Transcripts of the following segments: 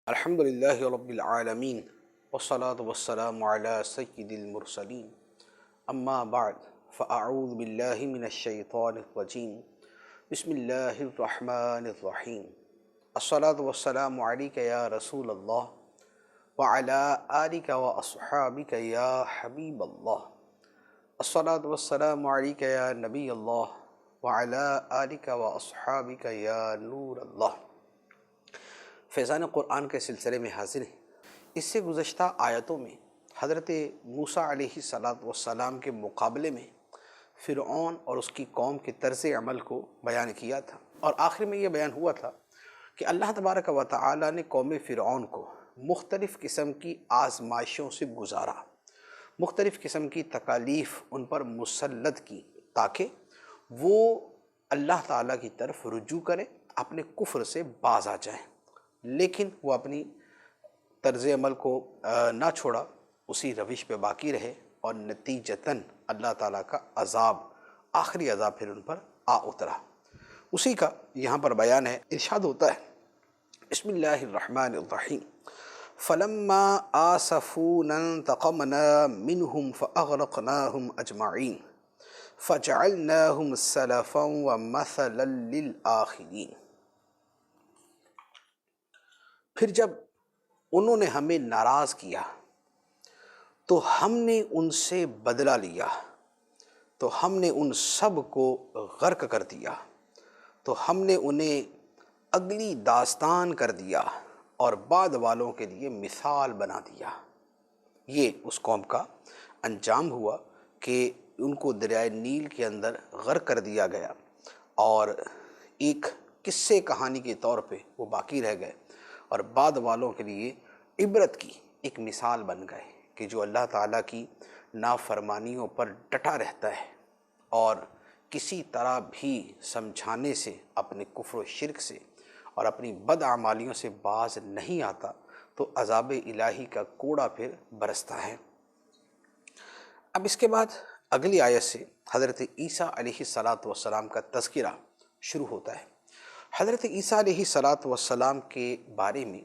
الحمد للہ رب العالمین والصلاة والسلام علی سید المرسلین اما بعد فاعوذ باللہ من الشیطان الرجیم بسم اللہ الرحمن الرحیم الصلاة والسلام علیک یا رسول اللہ وعلی آلک واصحابک یا حبیب اللہ الصلاة والسلام علیک یا نبی اللہ وعلی آلک واصحابک یا نور اللہ۔ فیضان قرآن کے سلسلے میں حاضر ہیں۔ اس سے گزشتہ آیتوں میں حضرت موسیٰ علیہ السلام کے مقابلے میں فرعون اور اس کی قوم کے طرز عمل کو بیان کیا تھا، اور آخر میں یہ بیان ہوا تھا کہ اللہ تبارک و تعالی نے قوم فرعون کو مختلف قسم کی آزمائشوں سے گزارا، مختلف قسم کی تکالیف ان پر مسلط کی تاکہ وہ اللہ تعالیٰ کی طرف رجوع کریں، اپنے کفر سے باز آ جائیں، لیکن وہ اپنی طرز عمل کو نہ چھوڑا، اسی روش پہ باقی رہے، اور نتیجتاً اللہ تعالیٰ کا عذاب، آخری عذاب پھر ان پر آ اترا۔ اسی کا یہاں پر بیان ہے، ارشاد ہوتا ہے بسم اللہ الرحمن الرحیم فلما آسفونا انتقمنا منهم فأغرقناهم اجمعین فجعلناهم سلفا ومثلا للآخرین۔ پھر جب انہوں نے ہمیں ناراض کیا تو ہم نے ان سے بدلہ لیا، تو ہم نے ان سب کو غرق کر دیا، تو ہم نے انہیں اگلی داستان کر دیا اور بعد والوں کے لیے مثال بنا دیا۔ یہ اس قوم کا انجام ہوا کہ ان کو دریائے نیل کے اندر غرق کر دیا گیا، اور ایک قصے کہانی کے طور پہ وہ باقی رہ گئے، اور بعد والوں کے لیے عبرت کی ایک مثال بن گئے کہ جو اللہ تعالیٰ کی نافرمانیوں پر ڈٹا رہتا ہے اور کسی طرح بھی سمجھانے سے، اپنے کفر و شرک سے اور اپنی بد اعمالیوں سے باز نہیں آتا، تو عذاب الہی کا کوڑا پھر برستا ہے۔ اب اس کے بعد اگلی آیت سے حضرت عیسیٰ علیہ السلام کا تذکرہ شروع ہوتا ہے۔ حضرت عیسیٰ علیہ السلام کے بارے میں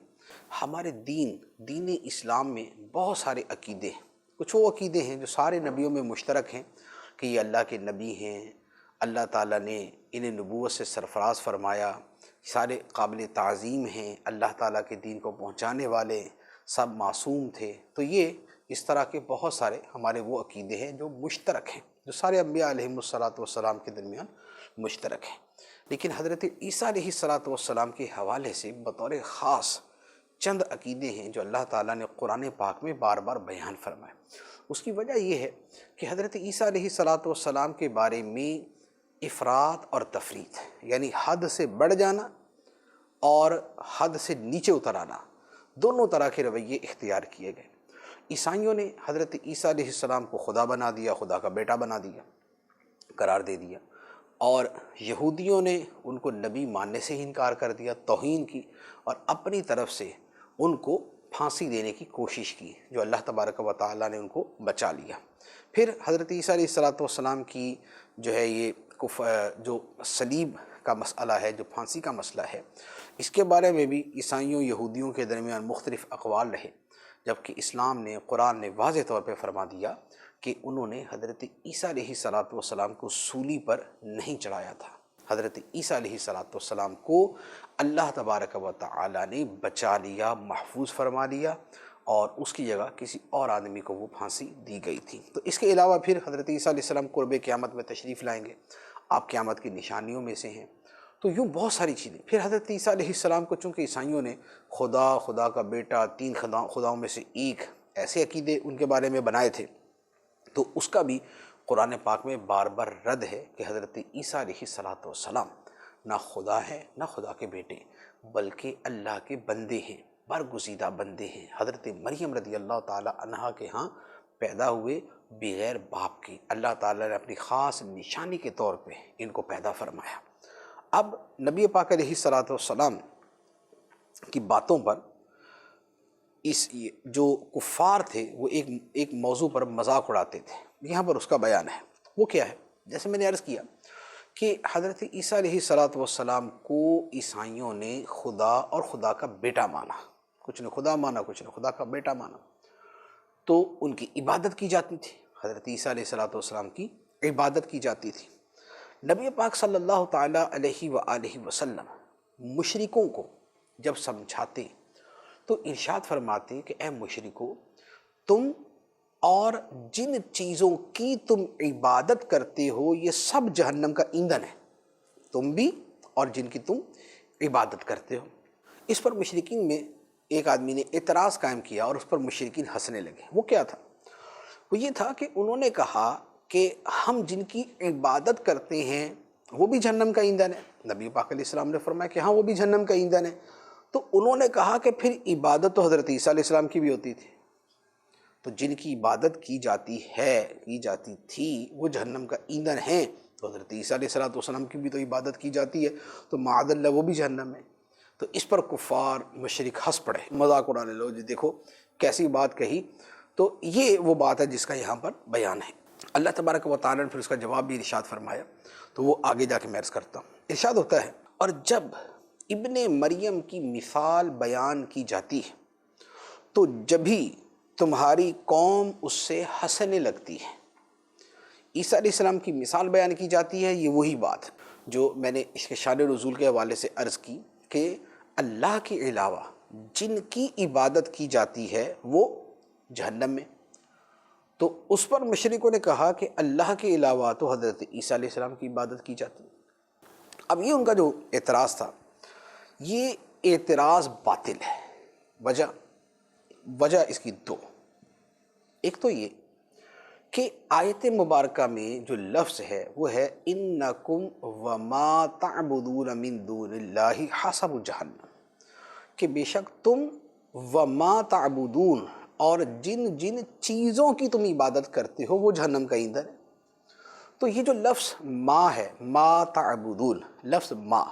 ہمارے دین اسلام میں بہت سارے عقیدے ہیں۔ کچھ وہ عقیدے ہیں جو سارے نبیوں میں مشترک ہیں کہ یہ اللہ کے نبی ہیں، اللہ تعالیٰ نے انہیں نبوت سے سرفراز فرمایا، سارے قابل تعظیم ہیں، اللہ تعالیٰ کے دین کو پہنچانے والے، سب معصوم تھے۔ تو یہ اس طرح کے بہت سارے ہمارے وہ عقیدے ہیں جو مشترک ہیں، جو سارے انبیاء علیہم السلام کے درمیان مشترک ہیں۔ لیکن حضرت عیسیٰ علیہ السلام کے حوالے سے بطور خاص چند عقیدے ہیں جو اللہ تعالیٰ نے قرآن پاک میں بار بار بیان فرمائے۔ اس کی وجہ یہ ہے کہ حضرت عیسیٰ علیہ السلام کے بارے میں افراط اور تفریط، یعنی حد سے بڑھ جانا اور حد سے نیچے اتر آنا، دونوں طرح کے رویے اختیار کیے گئے۔ عیسائیوں نے حضرت عیسیٰ علیہ السلام کو خدا بنا دیا، خدا کا بیٹا بنا دیا، قرار دے دیا، اور یہودیوں نے ان کو نبی ماننے سے ہی انکار کر دیا، توہین کی، اور اپنی طرف سے ان کو پھانسی دینے کی کوشش کی، جو اللہ تبارک و تعالیٰ نے ان کو بچا لیا۔ پھر حضرت عیسیٰ علیہ السلام کی جو ہے یہ جو صلیب کا مسئلہ ہے، جو پھانسی کا مسئلہ ہے، اس کے بارے میں بھی عیسائیوں یہودیوں کے درمیان مختلف اقوال رہے، جبکہ اسلام نے، قرآن نے واضح طور پہ فرما دیا کہ انہوں نے حضرت عیسیٰ علیہ السلام کو سولی پر نہیں چڑھایا تھا۔ حضرت عیسیٰ علیہ السلام کو اللہ تبارک و تعالی نے بچا لیا، محفوظ فرما لیا، اور اس کی جگہ کسی اور آدمی کو وہ پھانسی دی گئی تھی۔ تو اس کے علاوہ پھر حضرت عیسیٰ علیہ السلام قرب قیامت میں تشریف لائیں گے، آپ قیامت کی نشانیوں میں سے ہیں۔ تو یوں بہت ساری چیزیں۔ پھر حضرت عیسیٰ علیہ السلام کو چونکہ عیسائیوں نے خدا کا بیٹا، تین خداؤں میں سے ایک، ایسے عقیدے ان کے بارے میں بنائے تھے، تو اس کا بھی قرآن پاک میں بار بار رد ہے کہ حضرت عیسیٰ علیہ السلام نہ خدا ہے، نہ خدا کے بیٹے، بلکہ اللہ کے بندے ہیں، برگزیدہ بندے ہیں۔ حضرت مریم رضی اللہ تعالی عنہا کے ہاں پیدا ہوئے بغیر باپ کے، اللہ تعالیٰ نے اپنی خاص نشانی کے طور پہ ان کو پیدا فرمایا۔ اب نبی پاک علیہ السلام کی باتوں پر جو کفار تھے وہ ایک موضوع پر مذاق اڑاتے تھے، یہاں پر اس کا بیان ہے۔ وہ کیا ہے؟ جیسے میں نے عرض کیا کہ حضرت عیسیٰ علیہ السلام کو عیسائیوں نے خدا اور خدا کا بیٹا مانا، کچھ نے خدا مانا، کچھ نے خدا کا بیٹا مانا، تو ان کی عبادت کی جاتی تھی، حضرت عیسیٰ علیہ السلام کی عبادت کی جاتی تھی۔ نبی پاک صلی اللہ تعالیٰ علیہ وآلہ وسلم مشرکوں کو جب سمجھاتے تو ارشاد فرماتے کہ اے مشرکو، تم اور جن چیزوں کی تم عبادت کرتے ہو یہ سب جہنم کا ایندھن ہے، تم بھی اور جن کی تم عبادت کرتے ہو۔ اس پر مشرکین میں ایک آدمی نے اعتراض قائم کیا اور اس پر مشرکین ہنسنے لگے۔ وہ کیا تھا؟ وہ یہ تھا کہ انہوں نے کہا کہ ہم جن کی عبادت کرتے ہیں وہ بھی جہنم کا ایندھن ہے۔ نبی پاک علیہ السلام نے فرمایا کہ ہاں وہ بھی جہنم کا ایندھن ہے۔ تو انہوں نے کہا کہ پھر عبادت تو حضرت عیسیٰ علیہ السلام کی بھی ہوتی تھی، تو جن کی عبادت کی جاتی تھی وہ جہنم کا ایندھن ہیں، تو حضرت عیسیٰ علیہ السلام کی بھی تو عبادت کی جاتی ہے، تو معاذ اللہ وہ بھی جہنم ہے۔ تو اس پر کفار مشرک ہنس پڑے، مذاق اڑانے لو، جی دیکھو کیسی بات کہی۔ تو یہ وہ بات ہے جس کا یہاں پر بیان ہے۔ اللہ تبارک و تعالیٰ نے پھر اس کا جواب بھی ارشاد فرمایا، تو وہ آگے جا کے میں عرض کرتا ہوں۔ ارشاد ہوتا ہے، اور جب ابن مریم کی مثال بیان کی جاتی ہے تو جبھی تمہاری قوم اس سے ہنسنے لگتی ہے۔ عیسیٰ علیہ السلام کی مثال بیان کی جاتی ہے، یہ وہی بات جو میں نے اس کے شان نزول کے حوالے سے عرض کی کہ اللہ کے علاوہ جن کی عبادت کی جاتی ہے وہ جہنم میں۔ تو اس پر مشرکوں نے کہا کہ اللہ کے علاوہ تو حضرت عیسیٰ علیہ السلام کی عبادت کی جاتی ہے۔ اب یہ ان کا جو اعتراض تھا، یہ اعتراض باطل ہے۔ وجہ اس کی دو، ایک تو یہ کہ آیت مبارکہ میں جو لفظ ہے وہ ہے انکم وما تعبدون من دون اللہ حسب جہنم، کہ بے شک تم وما تعبدون اور جن جن چیزوں کی تم عبادت کرتے ہو وہ جہنم کا ایندھن ہے۔ تو یہ جو لفظ ما ہے، ما تعبدون، لفظ ما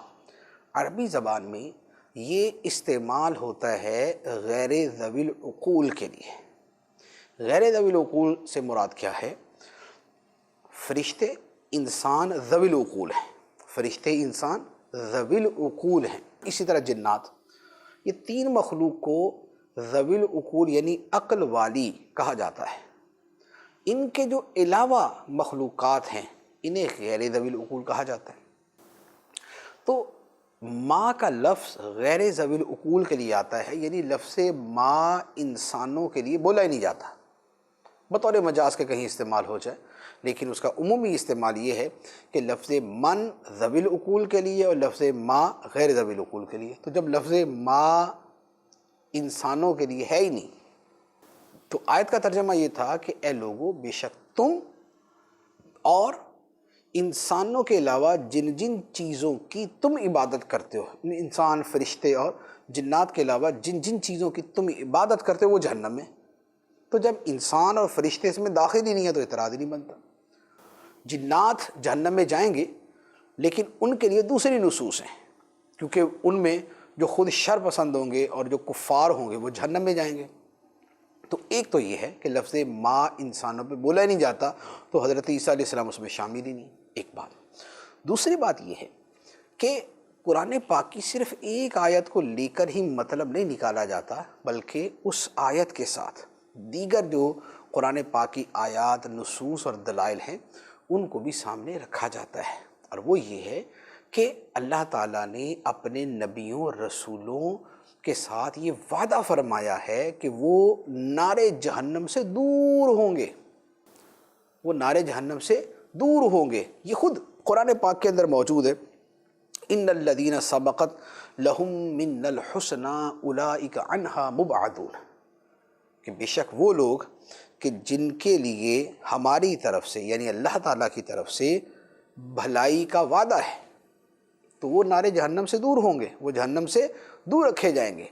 عربی زبان میں یہ استعمال ہوتا ہے غیر ذوی العقول کے لیے۔ غیر ذوی العقول سے مراد کیا ہے؟ فرشتے انسان ذوی العقول ہیں، فرشتے انسان ذوی العقول ہیں۔ اسی طرح جنات، یہ تین مخلوق کو ذوی العقول یعنی عقل والی کہا جاتا ہے۔ ان کے جو علاوہ مخلوقات ہیں انہیں غیر ذوی العقول کہا جاتا ہے۔ تو ماں کا لفظ غیر ذوی العقول کے لیے آتا ہے، یعنی لفظ ماں انسانوں کے لیے بولا ہی نہیں جاتا، بطور مجاز کے کہیں استعمال ہو جائے، لیکن اس کا عمومی استعمال یہ ہے کہ لفظ من ذوی العقول کے لیے اور لفظ ماں غیر ذوی العقول کے لیے۔ تو جب لفظ ماں انسانوں کے لیے ہے ہی نہیں، تو آیت کا ترجمہ یہ تھا کہ اے لوگو، بے شک تم اور انسانوں کے علاوہ جن جن چیزوں کی تم عبادت کرتے ہو، انسان، فرشتے اور جنات کے علاوہ جن جن چیزوں کی تم عبادت کرتے ہو وہ جہنم میں۔ تو جب انسان اور فرشتے اس میں داخل ہی نہیں ہے تو اعتراض ہی نہیں بنتا۔ جنات جہنم میں جائیں گے لیکن ان کے لیے دوسری نصوص ہیں، کیونکہ ان میں جو خود شر پسند ہوں گے اور جو کفار ہوں گے وہ جہنم میں جائیں گے۔ تو ایک تو یہ ہے کہ لفظ ماں انسانوں پہ بولا ہی نہیں جاتا، تو حضرت عیسیٰ علیہ السلام اس میں شامل ہی نہیں، ایک بات۔ دوسری بات یہ ہے کہ قرآن پاک کی صرف ایک آیت کو لے کر ہی مطلب نہیں نکالا جاتا، بلکہ اس آیت کے ساتھ دیگر جو قرآن پاک کی آیات، نصوص اور دلائل ہیں ان کو بھی سامنے رکھا جاتا ہے، اور وہ یہ ہے کہ اللہ تعالیٰ نے اپنے نبیوں اور رسولوں کے ساتھ یہ وعدہ فرمایا ہے کہ وہ نار جہنم سے دور ہوں گے، وہ نار جہنم سے دور ہوں گے۔ یہ خود قرآن پاک کے اندر موجود ہے، ان الذین سبقت لہم من الحسنی اولئک عنہا مبعدون، کہ بے شک وہ لوگ کہ جن کے لیے ہماری طرف سے یعنی اللہ تعالیٰ کی طرف سے بھلائی کا وعدہ ہے، تو وہ نار جہنم سے دور ہوں گے، وہ جہنم سے دور رکھے جائیں گے۔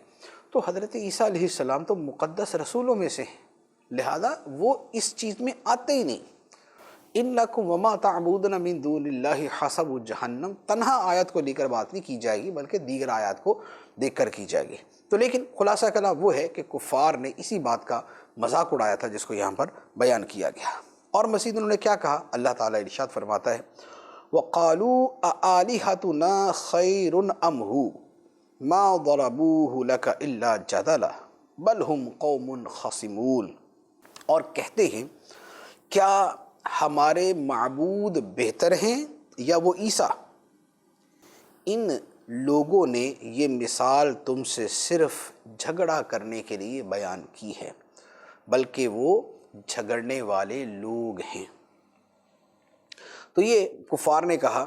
تو حضرت عیسیٰ علیہ السلام تو مقدس رسولوں میں سے ہیں، لہذا وہ اس چیز میں آتے ہی نہیں۔ انکم وما تعبدون من دون اللہ حسب جہنم، تنہا آیت کو لے کر بات نہیں کی جائے گی بلکہ دیگر آیات کو دیکھ کر کی جائے گی۔ تو لیکن خلاصہ کلام وہ ہے کہ کفار نے اسی بات کا مذاق اڑایا تھا جس کو یہاں پر بیان کیا گیا۔ اور مزید انہوں نے کیا کہا؟ اللہ تعالیٰ ارشاد فرماتا ہے وَقَالُوا أَآلِهَتُنَا خَيْرٌ أَمْ هُوَ، ما ضربوه لك الا جدلا بل هم قوم خصمون، اور کہتے ہیں کیا ہمارے معبود بہتر ہیں یا وہ عیسیٰ؟ ان لوگوں نے یہ مثال تم سے صرف جھگڑا کرنے کے لیے بیان کی ہے، بلکہ وہ جھگڑنے والے لوگ ہیں۔ تو یہ کفار نے کہا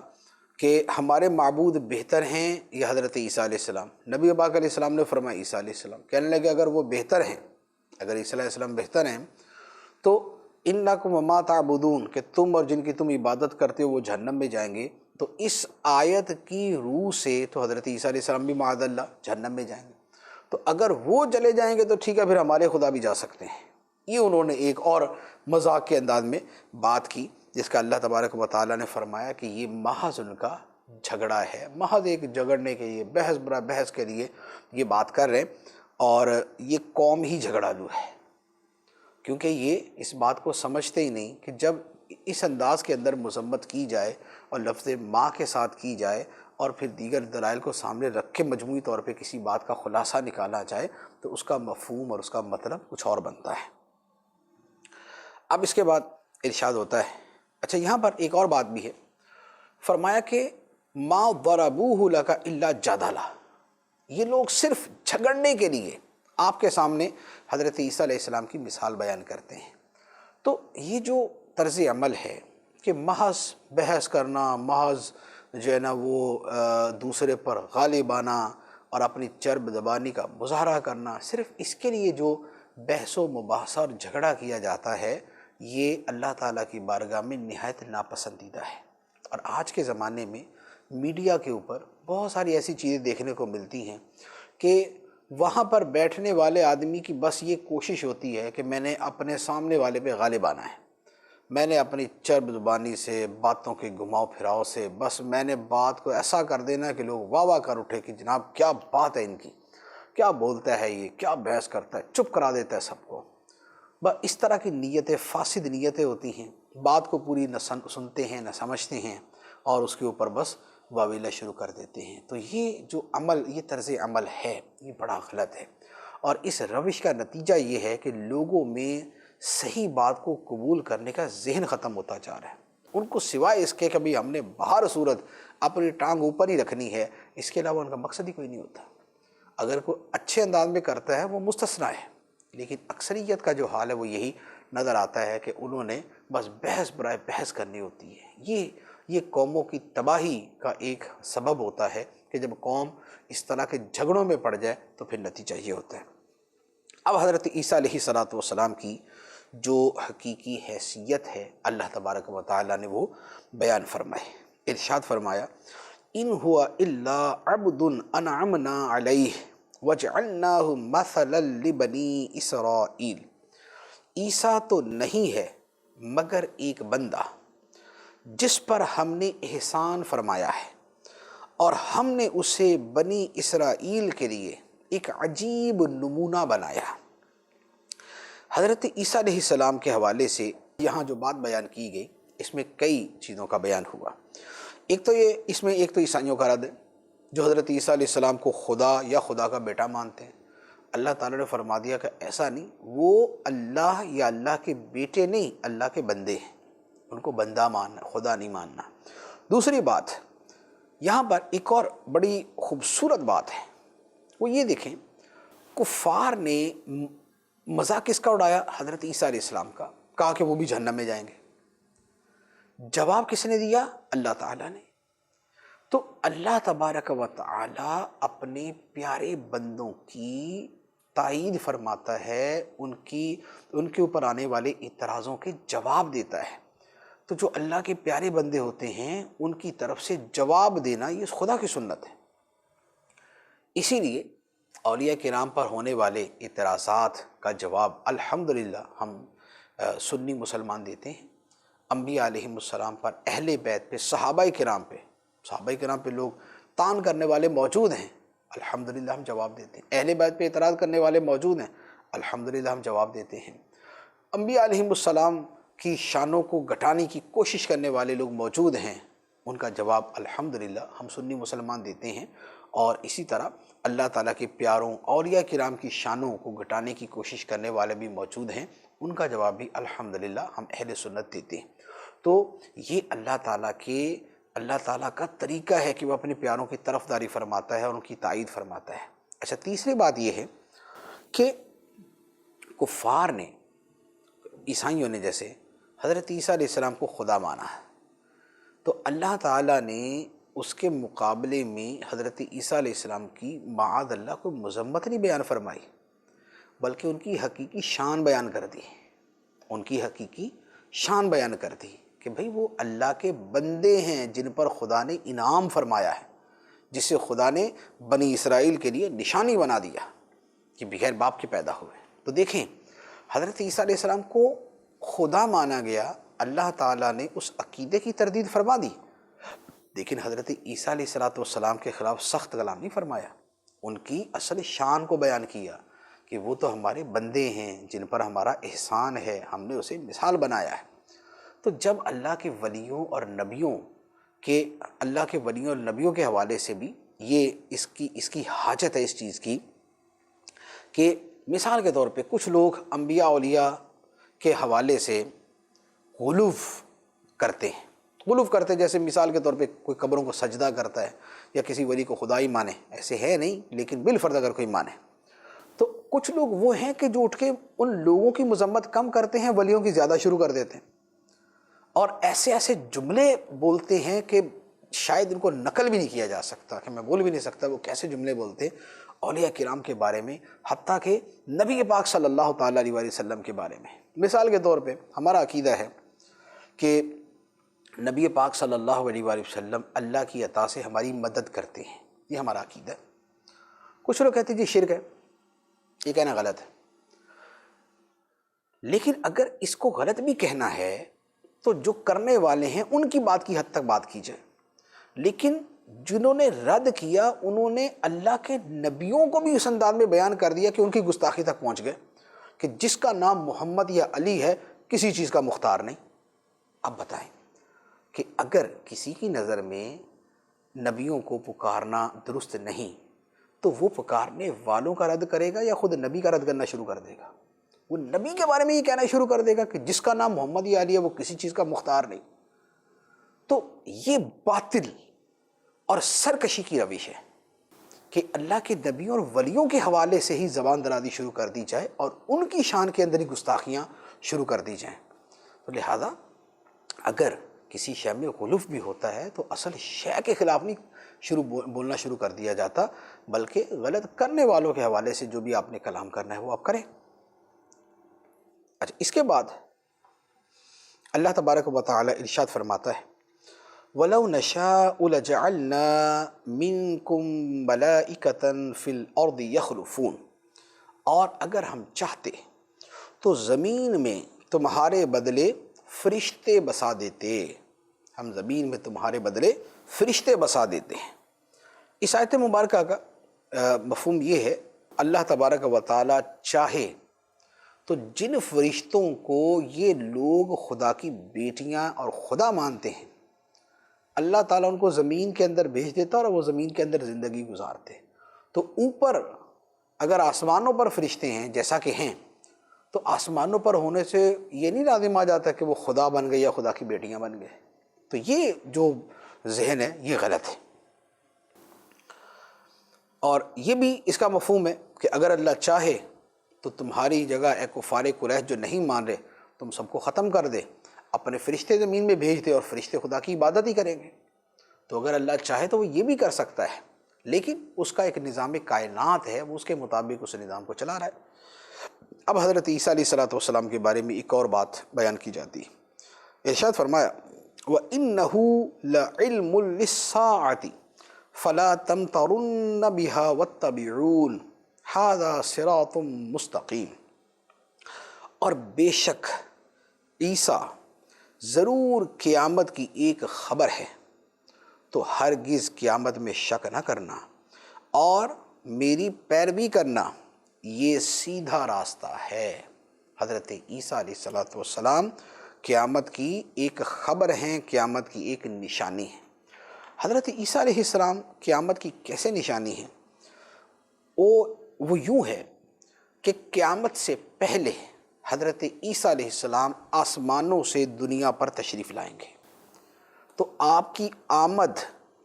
کہ ہمارے معبود بہتر ہیں یا حضرت عیسیٰ علیہ السلام؟ نبی پاک علیہ السلام نے فرمایا عیسیٰ علیہ السلام۔ کہنے لگے اگر وہ بہتر ہیں، اگر عیسیٰ علیہ السلام بہتر ہیں تو انکم وما تعبدون، کہ تم اور جن کی تم عبادت کرتے ہو وہ جہنم میں جائیں گے، تو اس آیت کی روح سے تو حضرت عیسیٰ علیہ السلام بھی معاذ اللہ جہنم میں جائیں گے، تو اگر وہ چلے جائیں گے تو ٹھیک ہے، پھر ہمارے خدا بھی جا سکتے ہیں۔ یہ انہوں نے ایک اور مذاق کے انداز میں بات کی، جس کا اللہ تبارک و تعالیٰ نے فرمایا کہ یہ محض ان کا جھگڑا ہے، محض ایک جھگڑنے کے لیے، بحث برا بحث کے لیے یہ بات کر رہے ہیں، اور یہ قوم ہی جھگڑالو ہے، کیونکہ یہ اس بات کو سمجھتے ہی نہیں کہ جب اس انداز کے اندر مذمت کی جائے اور لفظ ماں کے ساتھ کی جائے اور پھر دیگر دلائل کو سامنے رکھ کے مجموعی طور پہ کسی بات کا خلاصہ نکالا جائے تو اس کا مفہوم اور اس کا مطلب کچھ اور بنتا ہے۔ اب اس کے بعد ارشاد ہوتا ہے، اچھا یہاں پر ایک اور بات بھی ہے، فرمایا کہ ما ضربوہ لک الا جدلا، یہ لوگ صرف جھگڑنے کے لیے آپ کے سامنے حضرت عیسیٰ علیہ السلام کی مثال بیان کرتے ہیں۔ تو یہ جو طرز عمل ہے کہ محض بحث کرنا، محض جو ہے نا وہ دوسرے پر غالب آنا اور اپنی چرب زبانی کا مظاہرہ کرنا، صرف اس کے لیے جو بحث و مباحثہ اور جھگڑا کیا جاتا ہے، یہ اللہ تعالیٰ کی بارگاہ میں نہایت ناپسندیدہ ہے۔ اور آج کے زمانے میں میڈیا کے اوپر بہت ساری ایسی چیزیں دیکھنے کو ملتی ہیں کہ وہاں پر بیٹھنے والے آدمی کی بس یہ کوشش ہوتی ہے کہ میں نے اپنے سامنے والے پہ غالب آنا ہے، میں نے اپنی چرب زبانی سے، باتوں کے گھماؤ پھراؤ سے، بس میں نے بات کو ایسا کر دینا کہ لوگ واہ واہ کر اٹھے کہ جناب کیا بات ہے ان کی، کیا بولتا ہے یہ، کیا بحث کرتا ہے، چپ کرا دیتا ہے سب کو۔ بس اس طرح کی نیتیں، فاسد نیتیں ہوتی ہیں، بات کو پوری نہ سنتے ہیں نہ سمجھتے ہیں اور اس کے اوپر بس واویلا شروع کر دیتے ہیں۔ تو یہ جو عمل، یہ طرز عمل ہے، یہ بڑا غلط ہے، اور اس روش کا نتیجہ یہ ہے کہ لوگوں میں صحیح بات کو قبول کرنے کا ذہن ختم ہوتا جا رہا ہے۔ ان کو سوائے اس کے کہ بھی ہم نے بہر صورت اپنی ٹانگ اوپر ہی رکھنی ہے، اس کے علاوہ ان کا مقصد ہی کوئی نہیں ہوتا۔ اگر کوئی اچھے انداز میں کرتا ہے وہ مستثنیٰ ہے، لیکن اکثریت کا جو حال ہے وہ یہی نظر آتا ہے کہ انہوں نے بس بحث برائے بحث کرنی ہوتی ہے۔ یہ قوموں کی تباہی کا ایک سبب ہوتا ہے کہ جب قوم اس طرح کے جھگڑوں میں پڑ جائے تو پھر نتیجہ یہ ہوتا ہے۔ اب حضرت عیسیٰ علیہ السلام کی جو حقیقی حیثیت ہے اللہ تبارک و تعالیٰ نے وہ بیان فرمائے۔ ارشاد فرمایا ان هو الا عبد انعمنا علیہ وجعلناہ مثلا لبنی اسرائیل، عیسیٰ تو نہیں ہے مگر ایک بندہ جس پر ہم نے احسان فرمایا ہے، اور ہم نے اسے بنی اسرائیل کے لیے ایک عجیب نمونہ بنایا۔ حضرت عیسیٰ علیہ السلام کے حوالے سے یہاں جو بات بیان کی گئی، اس میں کئی چیزوں کا بیان ہوا۔ ایک تو عیسائیوں کا رد ہے جو حضرت عیسیٰ علیہ السلام کو خدا یا خدا کا بیٹا مانتے ہیں۔ اللہ تعالیٰ نے فرما دیا کہ ایسا نہیں، وہ اللہ یا اللہ کے بیٹے نہیں، اللہ کے بندے ہیں، ان کو بندہ ماننا، خدا نہیں ماننا۔ دوسری بات، یہاں پر ایک اور بڑی خوبصورت بات ہے، وہ یہ دیکھیں، کفار نے مذاق کس کا اڑایا؟ حضرت عیسیٰ علیہ السلام کا، کہا کہ وہ بھی جہنم میں جائیں گے۔ جواب کس نے دیا؟ اللہ تعالیٰ نے۔ تو اللہ تبارک و تعالیٰ اپنے پیارے بندوں کی تائید فرماتا ہے، ان کے اوپر آنے والے اعتراضوں کے جواب دیتا ہے۔ تو جو اللہ کے پیارے بندے ہوتے ہیں ان کی طرف سے جواب دینا یہ خدا کی سنت ہے۔ اسی لیے اولیاء کرام پر ہونے والے اعتراضات کا جواب الحمدللہ ہم سنی مسلمان دیتے ہیں۔ انبیاء علیہ السلام پر، اہل بیت پہ، صحابہ کرام پہ لوگ تان کرنے والے موجود ہیں، الحمدللہ ہم جواب دیتے ہیں۔ اہل بیت پہ اعتراض کرنے والے موجود ہیں، الحمدللہ ہم جواب دیتے ہیں۔ انبیاء علیہ السلام کی شانوں کو گھٹانے کی کوشش کرنے والے لوگ موجود ہیں، ان کا جواب الحمدللہ ہم سنی مسلمان دیتے ہیں۔ اور اسی طرح اللہ تعالیٰ کے پیاروں اولیاء کرام کی شانوں کو گھٹانے کی کوشش کرنے والے بھی موجود ہیں، ان کا جواب بھی الحمدللہ ہم اہل سنت دیتے ہیں۔ تو یہ اللہ تعالیٰ کا طریقہ ہے کہ وہ اپنے پیاروں کی طرفداری فرماتا ہے اور ان کی تائید فرماتا ہے۔ اچھا، تیسری بات یہ ہے کہ کفار نے، عیسائیوں نے جیسے حضرت عیسیٰ علیہ السلام کو خدا مانا ہے، تو اللہ تعالیٰ نے اس کے مقابلے میں حضرت عیسیٰ علیہ السلام کی معاذ اللہ کوئی مذمت نہیں بیان فرمائی، بلکہ ان کی حقیقی شان بیان کر دی، ان کی حقیقی شان بیان کر دی کہ بھئی وہ اللہ کے بندے ہیں جن پر خدا نے انعام فرمایا ہے، جس سے خدا نے بنی اسرائیل کے لیے نشانی بنا دیا کہ بغیر باپ کے پیدا ہوئے۔ تو دیکھیں، حضرت عیسیٰ علیہ السلام کو خدا مانا گیا، اللہ تعالیٰ نے اس عقیدے کی تردید فرما دی، لیکن حضرت عیسیٰ علیہ السلام کے خلاف سخت کلام نہیں فرمایا، ان کی اصل شان کو بیان کیا کہ وہ تو ہمارے بندے ہیں جن پر ہمارا احسان ہے، ہم نے اسے مثال بنایا ہے۔ تو جب اللہ کے ولیوں اور نبیوں کے حوالے سے بھی یہ اس کی حاجت ہے اس چیز کی کہ مثال کے طور پہ کچھ لوگ انبیاء اولیاء کے حوالے سے غلو کرتے ہیں، جیسے مثال کے طور پہ کوئی قبروں کو سجدہ کرتا ہے یا کسی ولی کو خدا ہی مانے، ایسے ہے نہیں لیکن بالفرض اگر کوئی مانے، تو کچھ لوگ وہ ہیں کہ جو اٹھ کے ان لوگوں کی مذمت کم کرتے ہیں، ولیوں کی زیادہ شروع کر دیتے ہیں، اور ایسے جملے بولتے ہیں کہ شاید ان کو نقل بھی نہیں کیا جا سکتا، کہ میں بول بھی نہیں سکتا وہ کیسے جملے بولتے ہیں اولیاء کرام کے بارے میں، حتیٰ کہ نبی پاک صلی اللہ تعالیٰ علیہ وسلم کے بارے میں۔ مثال کے طور پہ ہمارا عقیدہ ہے کہ نبی پاک صلی اللہ علیہ وسلم اللہ کی عطا سے ہماری مدد کرتے ہیں، یہ ہمارا عقیدہ ہے۔ کچھ لوگ کہتے ہیں جی شرک ہے، یہ کہنا غلط ہے، لیکن اگر اس کو غلط بھی کہنا ہے تو جو کرنے والے ہیں ان کی بات کی حد تک بات کی جائے، لیکن جنہوں نے رد کیا انہوں نے اللہ کے نبیوں کو بھی اس انداز میں بیان کر دیا کہ ان کی گستاخی تک پہنچ گئے کہ جس کا نام محمد یا علی ہے کسی چیز کا مختار نہیں۔ اب بتائیں کہ اگر کسی کی نظر میں نبیوں کو پکارنا درست نہیں تو وہ پکارنے والوں کا رد کرے گا یا خود نبی کا رد کرنا شروع کر دے گا؟ وہ نبی کے بارے میں یہ کہنا شروع کر دے گا کہ جس کا نام محمد یا علی ہے وہ کسی چیز کا مختار نہیں۔ تو یہ باطل اور سرکشی کی روش ہے کہ اللہ کے نبیوں اور ولیوں کے حوالے سے ہی زبان درازی شروع کر دی جائے اور ان کی شان کے اندر ہی گستاخیاں شروع کر دی جائیں۔ تو لہذا اگر کسی شے میں غلوف بھی ہوتا ہے تو اصل شے کے خلاف نہیں بولنا شروع کر دیا جاتا، بلکہ غلط کرنے والوں کے حوالے سے جو بھی آپ نے کلام کرنا ہے وہ آپ کریں۔ اچھا، اس کے بعد اللہ تبارک و تعالی ارشاد فرماتا ہے وَلَوْ نَشَاءُ لَجَعَلْنَا مِنْكُمْ مَلَائِكَةً فِي الْأَرْضِ يَخْلُفُونَ، اور اگر ہم چاہتے تو زمین میں تمہارے بدلے فرشتے بسا دیتے، ہم زمین میں تمہارے بدلے فرشتے بسا دیتے ہیں۔ اس آیت مبارکہ کا مفہوم یہ ہے، اللہ تبارک و تعالی چاہے تو جن فرشتوں کو یہ لوگ خدا کی بیٹیاں اور خدا مانتے ہیں، اللہ تعالیٰ ان کو زمین کے اندر بھیج دیتا اور وہ زمین کے اندر زندگی گزارتے۔ تو اوپر اگر آسمانوں پر فرشتے ہیں جیسا کہ ہیں، تو آسمانوں پر ہونے سے یہ نہیں لازم آ جاتا کہ وہ خدا بن گئے یا خدا کی بیٹیاں بن گئے۔ تو یہ جو ذہن ہے یہ غلط ہے، اور یہ بھی اس کا مفہوم ہے کہ اگر اللہ چاہے تو تمہاری جگہ اے کفار قریش جو نہیں مان رہے تم سب کو ختم کر دے، اپنے فرشتے زمین میں بھیج دے اور فرشتے خدا کی عبادت ہی کریں گے۔ تو اگر اللہ چاہے تو وہ یہ بھی کر سکتا ہے، لیکن اس کا ایک نظام کائنات ہے، وہ اس کے مطابق اس نظام کو چلا رہا ہے۔ اب حضرت عیسیٰ علیہ السلام کے بارے میں ایک اور بات بیان کی جاتی ہے۔ ارشاد فرمایا وَإِنَّهُ لَعِلْمٌ لِلسَّاعَةِ فَلَا تَمْتَرُنَّ بِهَا وَاتَّبِعُونَ هَذَا صِرَاطٌ مُسْتَقِيمٌ، اور بے شک عیسیٰ ضرور قیامت کی ایک خبر ہے، تو ہرگز قیامت میں شک نہ کرنا اور میری پیروی کرنا، یہ سیدھا راستہ ہے۔ حضرت عیسیٰ علیہ السلام قیامت کی ایک خبر ہیں، قیامت کی ایک نشانی ہے۔ حضرت عیسیٰ علیہ السلام قیامت کی کیسے نشانی ہے؟ وہ یوں ہے کہ قیامت سے پہلے حضرت عیسیٰ علیہ السلام آسمانوں سے دنیا پر تشریف لائیں گے، تو آپ کی آمد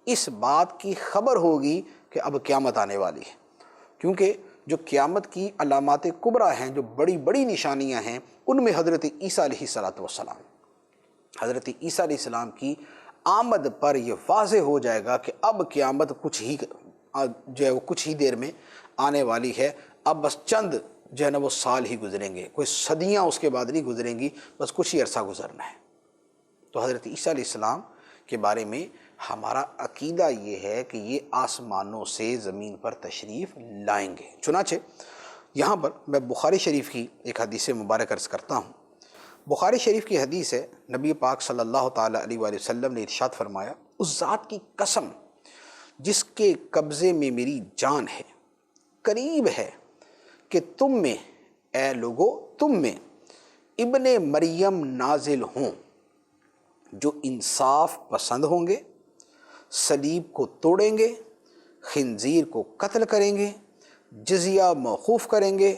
اس بات کی خبر ہوگی کہ اب قیامت آنے والی ہے، کیونکہ جو قیامت کی علامات کبریٰ ہیں، جو بڑی بڑی نشانیاں ہیں، ان میں حضرت عیسیٰ علیہ السلام حضرت عیسیٰ علیہ السلام کی آمد پر یہ واضح ہو جائے گا کہ اب قیامت کچھ ہی دیر میں آنے والی ہے، اب بس چند جو ہے نا وہ سال ہی گزریں گے، کوئی صدیاں اس کے بعد نہیں گزریں گی، بس کچھ ہی عرصہ گزرنا ہے۔ تو حضرت عیسیٰ علیہ السلام کے بارے میں ہمارا عقیدہ یہ ہے کہ یہ آسمانوں سے زمین پر تشریف لائیں گے۔ چنانچہ یہاں پر میں بخاری شریف کی ایک حدیث مبارک عرض کرتا ہوں۔ بخاری شریف کی حدیث ہے، نبی پاک صلی اللہ تعالیٰ علیہ وآلہ وسلم نے ارشاد فرمایا، اس ذات کی قسم جس کے قبضے میں میری جان ہے، قریب ہے کہ تم میں، اے لوگو، تم میں ابن مریم نازل ہوں جو انصاف پسند ہوں گے، صلیب کو توڑیں گے، خنزیر کو قتل کریں گے، جزیہ موقوف کریں گے،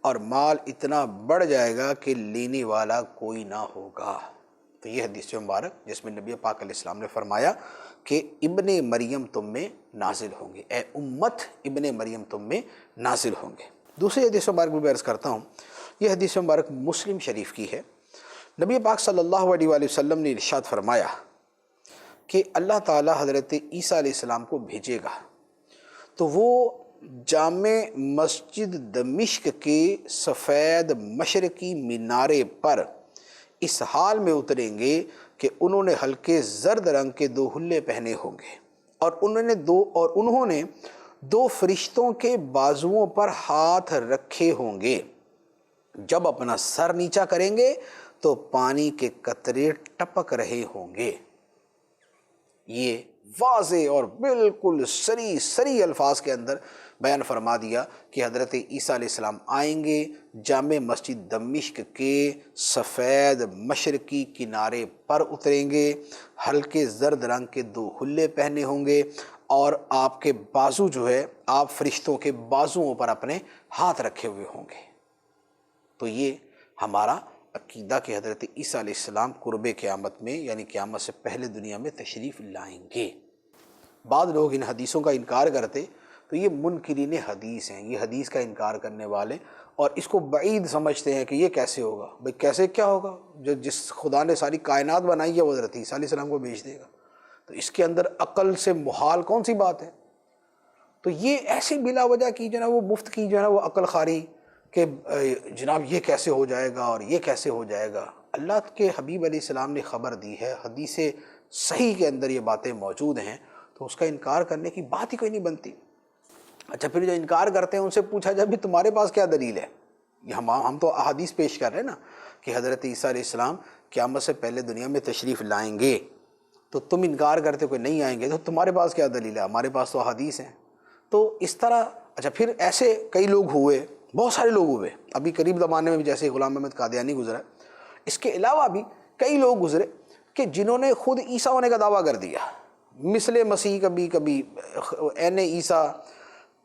اور مال اتنا بڑھ جائے گا کہ لینے والا کوئی نہ ہوگا۔ تو یہ حدیث مبارک جس میں نبی پاک علیہ السلام نے فرمایا کہ ابن مریم تم میں نازل ہوں گے، اے امت ابن مریم تم میں نازل ہوں گے۔ دوسری حدیث مبارک بھی عرض کرتا ہوں، یہ حدیث مبارک مسلم شریف کی ہے۔ نبی پاک صلی اللہ علیہ وآلہ وسلم نے ارشاد فرمایا کہ اللہ تعالی حضرت عیسیٰ علیہ السلام کو بھیجے گا تو وہ جامع مسجد دمشق کے سفید مشرقی مینارے پر اس حال میں اتریں گے کہ انہوں نے ہلکے زرد رنگ کے 2 حلے پہنے ہوں گے، اور انہوں نے 2 فرشتوں کے بازوؤں پر ہاتھ رکھے ہوں گے، جب اپنا سر نیچا کریں گے تو پانی کے قطرے ٹپک رہے ہوں گے۔ یہ واضح اور بالکل سری الفاظ کے اندر بیان فرما دیا کہ حضرت عیسیٰ علیہ السلام آئیں گے، جامع مسجد دمشق کے سفید مشرقی کنارے پر اتریں گے، ہلکے زرد رنگ کے 2 حلے پہنے ہوں گے، اور آپ کے بازو جو ہے، آپ فرشتوں کے بازوؤں پر اپنے ہاتھ رکھے ہوئے ہوں گے۔ تو یہ ہمارا عقیدہ کہ حضرت عیسیٰ علیہ السلام قرب قیامت میں، یعنی قیامت سے پہلے دنیا میں تشریف لائیں گے۔ بعض لوگ ان حدیثوں کا انکار کرتے تو یہ منکرین حدیث ہیں، یہ حدیث کا انکار کرنے والے، اور اس کو بعید سمجھتے ہیں کہ یہ کیسے ہوگا۔ بھئی کیسے کیا ہوگا؟ جس خدا نے ساری کائنات بنائی ہے وہ حضرت عیسیٰ علیہ السلام کو بھیج دے گا، تو اس کے اندر عقل سے محال کون سی بات ہے؟ تو یہ ایسے بلا وجہ کی جو ہے نا وہ مفت کی جو ہے نا وہ عقل خاری کہ جناب یہ کیسے ہو جائے گا اور یہ کیسے ہو جائے گا۔ اللہ کے حبیب علیہ السلام نے خبر دی ہے، حدیث صحیح کے اندر یہ باتیں موجود ہیں، تو اس کا انکار کرنے کی بات ہی کوئی نہیں بنتی۔ اچھا پھر جو انکار کرتے ہیں ان سے پوچھا جائے بھی تمہارے پاس کیا دلیل ہے؟ ہم تو احادیث پیش کر رہے ہیں نا کہ حضرت عیسیٰ علیہ السلام قیامت سے پہلے دنیا میں تشریف لائیں گے، تو تم انکار کرتے کوئی نہیں آئیں گے، تو تمہارے پاس کیا دلیل ہے؟ ہمارے پاس تو احادیث ہیں۔ تو اس طرح اچھا پھر ایسے کئی لوگ ہوئے، بہت سارے لوگ ہوئے، ابھی قریب زمانے میں بھی جیسے غلام احمد قادیانی گزرا، اس کے علاوہ بھی کئی لوگ گزرے کہ جنہوں نے خود عیسیٰ ہونے کا دعویٰ کر دیا، مثل مسیح، کبھی عین عیسیٰ،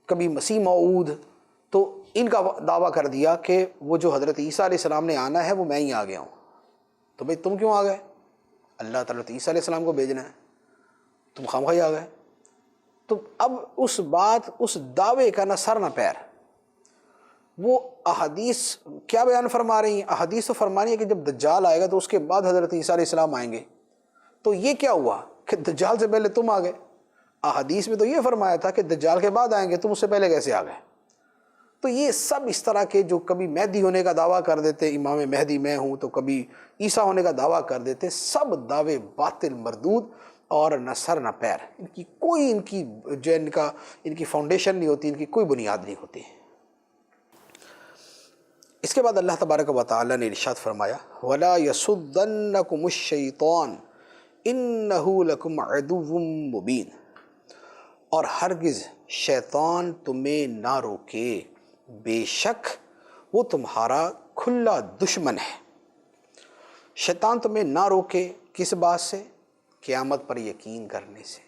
کبھی مسیح موعود، تو ان کا دعویٰ کر دیا کہ وہ جو حضرت عیسیٰ علیہ السلام نے آنا ہے وہ میں ہی آ گیا ہوں۔ تو بھئی تم کیوں آ گئے؟ اللہ تعالیٰ عیسیٰ علیہ السلام کو بھیجنا ہے، تم خامخواہ آ گئے۔ تو اب اس دعوے کا نہ سر نہ پیر۔ وہ احادیث کیا بیان فرما رہی ہیں؟ احادیث تو فرما رہی ہیں کہ جب دجال آئے گا تو اس کے بعد حضرت عیسیٰ علیہ السلام آئیں گے۔ تو یہ کیا ہوا کہ دجال سے پہلے تم آ گئے؟ احادیث میں تو یہ فرمایا تھا کہ دجال کے بعد آئیں گے، تم اس سے پہلے کیسے آ گئے؟ تو یہ سب اس طرح کے جو کبھی مہدی ہونے کا دعویٰ کر دیتے، امام مہدی میں ہوں، تو کبھی عیسیٰ ہونے کا دعویٰ کر دیتے، سب دعوے باطل مردود اور نہ سر نہ پیر۔ ان کی کوئی ان کی فاؤنڈیشن نہیں ہوتی، ان کی کوئی بنیاد نہیں ہوتی۔ اس کے بعد اللہ تبارک و تعالی نے ارشاد فرمایا، وَلَا يَصُدَّنَّكُمُ الشَّيْطَانُ إِنَّهُ لَكُمْ عَدُوٌّ مُّبِينٌ، اور ہرگز شیطان تمہیں نہ روکے، بے شک وہ تمہارا کھلا دشمن ہے۔ شیطان تمہیں نہ روکے کس بات سے؟ قیامت پر یقین کرنے سے،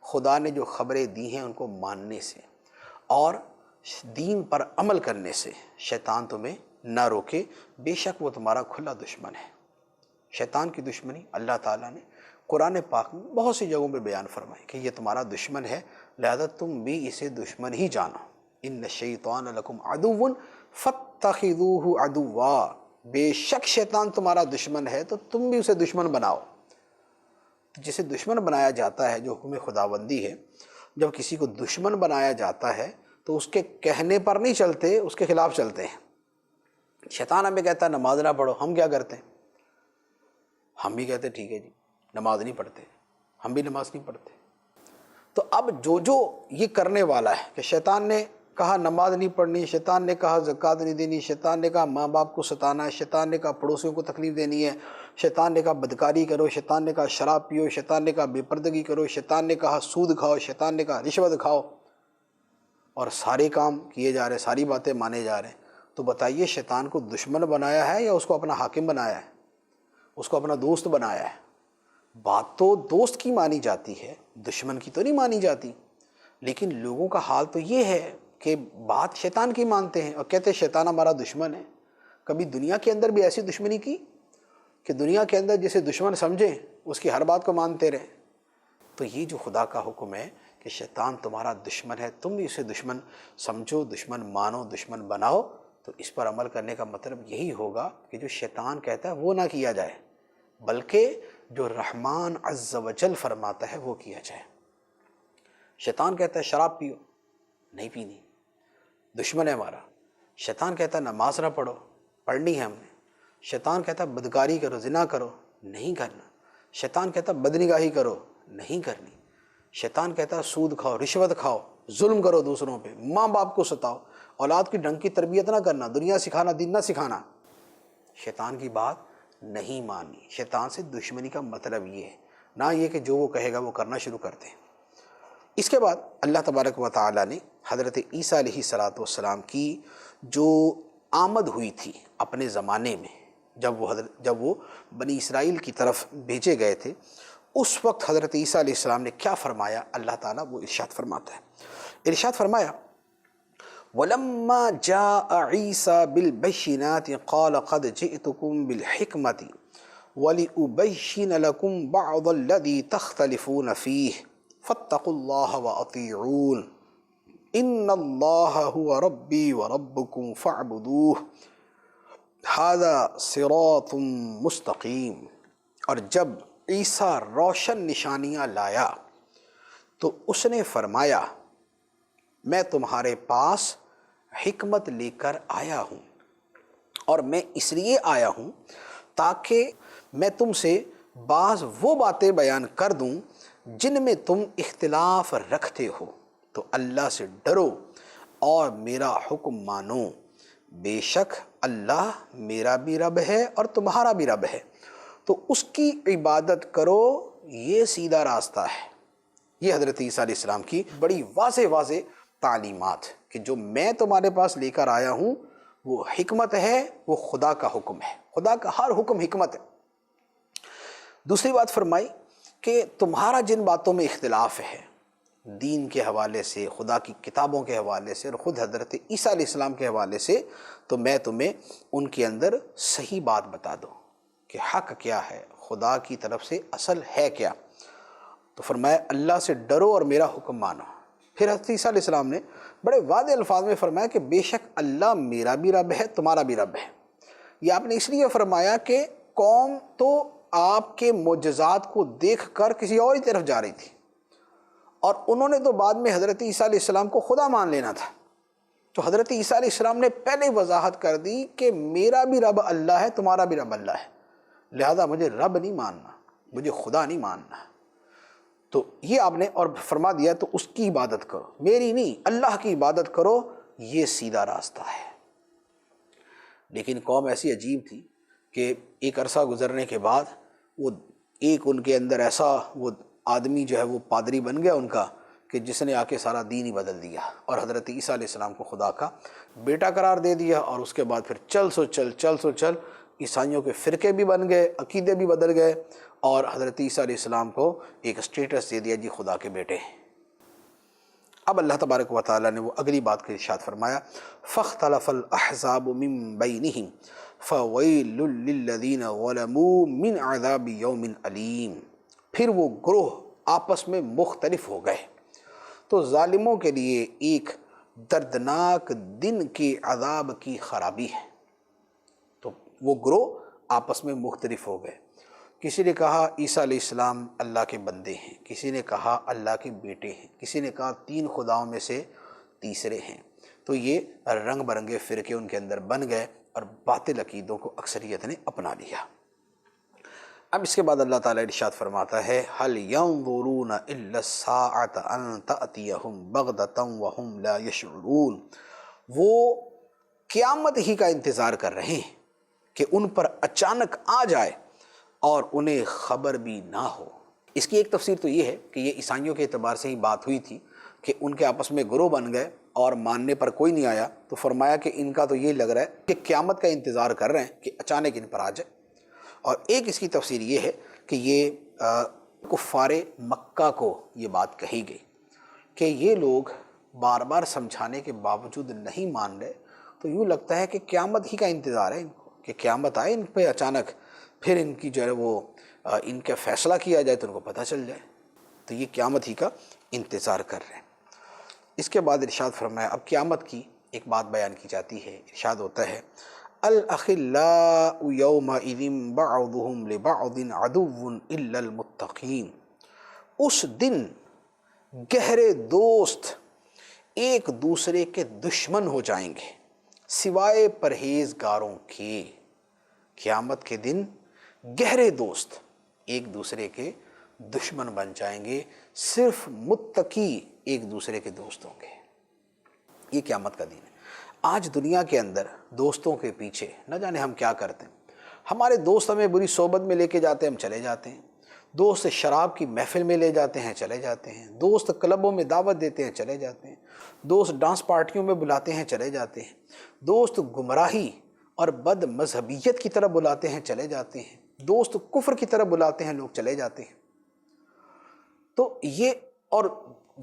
خدا نے جو خبریں دی ہیں ان کو ماننے سے اور دین پر عمل کرنے سے شیطان تمہیں نہ روکے، بے شک وہ تمہارا کھلا دشمن ہے۔ شیطان کی دشمنی اللہ تعالیٰ نے قرآن پاک میں بہت سی جگہوں پہ بیان فرمائی کہ یہ تمہارا دشمن ہے، لہذا تم بھی اسے دشمن ہی جانو۔ ان الشیطان لکم عدو فاتخذوہ عدوا، بے شک شیطان تمہارا دشمن ہے تو تم بھی اسے دشمن بناؤ۔ جسے دشمن بنایا جاتا ہے، جو حکم خداوندی ہے، جب کسی کو دشمن بنایا جاتا ہے تو اس کے کہنے پر نہیں چلتے، اس کے خلاف چلتے ہیں۔ شیطان ہمیں کہتا ہے نماز نہ پڑھو، ہم کیا کرتے ہیں؟ ہم بھی کہتے ہیں ٹھیک ہے جی، نماز نہیں پڑھتے، ہم بھی نماز نہیں پڑھتے۔ تو اب جو یہ کرنے والا ہے کہ شیطان نے کہا نماز نہیں پڑھنی، شیطان نے کہا زکوٰۃ نہیں دینی، شیطان نے کہا ماں باپ کو ستانا ہے، شیطان نے کہا پڑوسیوں کو تکلیف دینی ہے، شیطان نے کہا بدکاری کرو، شیطان نے کہا شراب پیو، شیطان نے کہا بے پردگی کرو، شیطان نے کہا سود کھاؤ، شیطان نے کہا رشوت کھاؤ، اور سارے کام کیے جا رہے ہیں، ساری باتیں مانے جا رہے ہیں۔ تو بتائیے شیطان کو دشمن بنایا ہے یا اس کو اپنا حاکم بنایا ہے، اس کو اپنا دوست بنایا ہے؟ بات تو دوست کی مانی جاتی ہے، دشمن کی تو نہیں مانی جاتی۔ لیکن لوگوں کا حال تو یہ ہے کہ بات شیطان کی مانتے ہیں اور کہتے ہیں شیطان ہمارا دشمن ہے۔ کبھی دنیا کے اندر بھی ایسی دشمنی کی کہ دنیا کے اندر جسے دشمن سمجھیں اس کی ہر بات کو مانتے رہیں؟ تو یہ جو خدا کا حکم ہے کہ شیطان تمہارا دشمن ہے، تم بھی اسے دشمن سمجھو، دشمن مانو، دشمن بناؤ، تو اس پر عمل کرنے کا مطلب یہی ہوگا کہ جو شیطان کہتا ہے وہ نہ کیا جائے، بلکہ جو رحمان عز و جل فرماتا ہے وہ کیا جائے۔ شیطان کہتا ہے شراب پیو، نہیں پینی، دشمن ہے ہمارا۔ شیطان کہتا ہے نماز نہ پڑھو، پڑھنی ہے ہم نے۔ شیطان کہتا ہے بدکاری کرو، زنا کرو، نہیں کرنا۔ شیطان کہتا ہے بدنگاہی کرو، نہیں کرنی۔ شیطان کہتا ہے سود کھاؤ، رشوت کھاؤ، ظلم کرو دوسروں پہ، ماں باپ کو ستاؤ، اولاد کی ڈھنگ کی تربیت نہ کرنا، دنیا سکھانا دین نہ سکھانا۔ شیطان کی بات نہیں ماننی۔ شیطان سے دشمنی کا مطلب یہ ہے، نہ یہ کہ جو وہ کہے گا وہ کرنا شروع کر دیں۔ اس کے بعد اللہ تبارک و تعالیٰ نے حضرت عیسیٰ علیہ السلام کی جو آمد ہوئی تھی اپنے زمانے میں، جب وہ بنی اسرائیل کی طرف بھیجے گئے تھے، اس وقت حضرت عیسیٰ علیہ السلام نے کیا فرمایا؟ اللہ تعالیٰ وہ ارشاد فرماتا ہے، ارشاد فرمایا وَلَمَّا جَاءَ عِيسَى بِالْبَيِّنَاتِ قَالَ قَدْ جِئْتُكُمْ بِالْحِكْمَةِ وَلِأُبَيِّنَ لَكُمْ بَعْضَ الَّذِي تَخْتَلِفُونَ فِيهِ فَاتَّقُوا اللَّهَ وَأَطِيعُونِ إِنَّ اللَّهَ هُوَ رَبِّي وَرَبُّكُمْ فَاعْبُدُوهُ هَذَا صِرَاطٌ مُسْتَقِيمٌ۔ اور جب عیسیٰ روشن نشانیاں لایا تو اس نے فرمایا میں تمہارے پاس حکمت لے کر آیا ہوں، اور میں اس لیے آیا ہوں تاکہ میں تم سے بعض وہ باتیں بیان کر دوں جن میں تم اختلاف رکھتے ہو، تو اللہ سے ڈرو اور میرا حکم مانو، بے شک اللہ میرا بھی رب ہے اور تمہارا بھی رب ہے، تو اس کی عبادت کرو، یہ سیدھا راستہ ہے۔ یہ حضرت عیسیٰ علیہ السلام کی بڑی واضح تعلیمات کہ جو میں تمہارے پاس لے کر آیا ہوں وہ حکمت ہے، وہ خدا کا حکم ہے، خدا کا ہر حکم حکمت ہے۔ دوسری بات فرمائی کہ تمہارا جن باتوں میں اختلاف ہے دین کے حوالے سے، خدا کی کتابوں کے حوالے سے اور خود حضرت عیسیٰ علیہ السلام کے حوالے سے، تو میں تمہیں ان کے اندر صحیح بات بتا دوں کہ حق کیا ہے، خدا کی طرف سے اصل ہے کیا۔ تو فرمایا اللہ سے ڈرو اور میرا حکم مانو۔ پھر حضرت عیسیٰ علیہ السلام نے بڑے واضح الفاظ میں فرمایا کہ بے شک اللہ میرا بھی رب ہے، تمہارا بھی رب ہے۔ یہ آپ نے اس لیے فرمایا کہ قوم تو آپ کے معجزات کو دیکھ کر کسی اور ہی طرف جا رہی تھی، اور انہوں نے تو بعد میں حضرت عیسیٰ علیہ السلام کو خدا مان لینا تھا۔ تو حضرت عیسیٰ علیہ السلام نے پہلے وضاحت کر دی کہ میرا بھی رب اللہ ہے، تمہارا بھی رب اللہ ہے، لہذا مجھے رب نہیں ماننا، مجھے خدا نہیں ماننا۔ تو یہ آپ نے اور فرما دیا تو اس کی عبادت کرو، میری نہیں، اللہ کی عبادت کرو، یہ سیدھا راستہ ہے۔ لیکن قوم ایسی عجیب تھی کہ ایک عرصہ گزرنے کے بعد وہ ایک ان کے اندر ایسا وہ آدمی جو ہے وہ پادری بن گیا ان کا کہ جس نے آ کے سارا دین ہی بدل دیا اور حضرت عیسیٰ علیہ السلام کو خدا کا بیٹا قرار دے دیا، اور اس کے بعد پھر چل سو چل عیسائیوں کے فرقے بھی بن گئے، عقیدے بھی بدل گئے، اور حضرت عیسیٰ علیہ السلام کو ایک اسٹیٹس دے دیا جی خدا کے بیٹے ہیں۔ اب اللہ تبارک و تعالیٰ نے وہ اگلی بات کا ارشاد فرمایا فاختلف الاحزاب من بینہم فویل للذین ظلموا من عذاب یوم علیم، پھر وہ گروہ آپس میں مختلف ہو گئے تو ظالموں کے لیے ایک دردناک دن کے عذاب کی خرابی ہے۔ تو وہ گروہ آپس میں مختلف ہو گئے، کسی نے کہا عیسیٰ علیہ السلام اللہ کے بندے ہیں، کسی نے کہا اللہ کے بیٹے ہیں، کسی نے کہا تین خداؤں میں سے تیسرے ہیں۔ تو یہ رنگ برنگے فرقے ان کے اندر بن گئے اور باطل عقیدوں کو اکثریت نے اپنا لیا۔ اب اس کے بعد اللہ تعالیٰ ارشاد فرماتا ہے هل ينظرون الا الساعة ان تأتيهم بغتة وهم لا يشعرون، وہ قیامت ہی کا انتظار کر رہے ہیں کہ ان پر اچانک آ جائے اور انہیں خبر بھی نہ ہو۔ اس کی ایک تفسیر تو یہ ہے کہ یہ عیسائیوں کے اعتبار سے ہی بات ہوئی تھی کہ ان کے آپس میں گروہ بن گئے اور ماننے پر کوئی نہیں آیا، تو فرمایا کہ ان کا تو یہ لگ رہا ہے کہ قیامت کا انتظار کر رہے ہیں کہ اچانک ان پر آ جائے۔ اور ایک اس کی تفسیر یہ ہے کہ یہ کفار مکہ کو یہ بات کہی گئی کہ یہ لوگ بار بار سمجھانے کے باوجود نہیں مان رہے، تو یوں لگتا ہے کہ قیامت ہی کا انتظار ہے ان کو، کہ قیامت آئے ان پہ اچانک، پھر ان کی جو ہے وہ ان کا فیصلہ کیا جائے تو ان کو پتہ چل جائے، تو یہ قیامت ہی کا انتظار کر رہے ہیں۔ اس کے بعد ارشاد فرمایا اب قیامت کی ایک بات بیان کی جاتی ہے، ارشاد ہوتا ہے الاخلاء یومئذ بعضهم لبعض عدو الا المتقین، اس دن گہرے دوست ایک دوسرے کے دشمن ہو جائیں گے سوائے پرہیزگاروں کے۔ قیامت کے دن گہرے دوست ایک دوسرے کے دشمن بن جائیں گے، صرف متقی ایک دوسرے کے دوست ہوں گے۔ یہ قیامت کا دن ہے۔ آج دنیا کے اندر دوستوں کے پیچھے نہ جانے ہم کیا کرتے ہیں۔ ہمارے دوست ہمیں بری صحبت میں لے کے جاتے ہیں، ہم چلے جاتے ہیں۔ دوست شراب کی محفل میں لے جاتے ہیں، چلے جاتے ہیں۔ دوست کلبوں میں دعوت دیتے ہیں، چلے جاتے ہیں۔ دوست ڈانس پارٹیوں میں بلاتے ہیں، چلے جاتے ہیں۔ دوست گمراہی اور بد مذہبیت کی طرف بلاتے ہیں، چلے جاتے ہیں۔ دوست کفر کی طرف بلاتے ہیں، لوگ چلے جاتے ہیں۔ تو یہ اور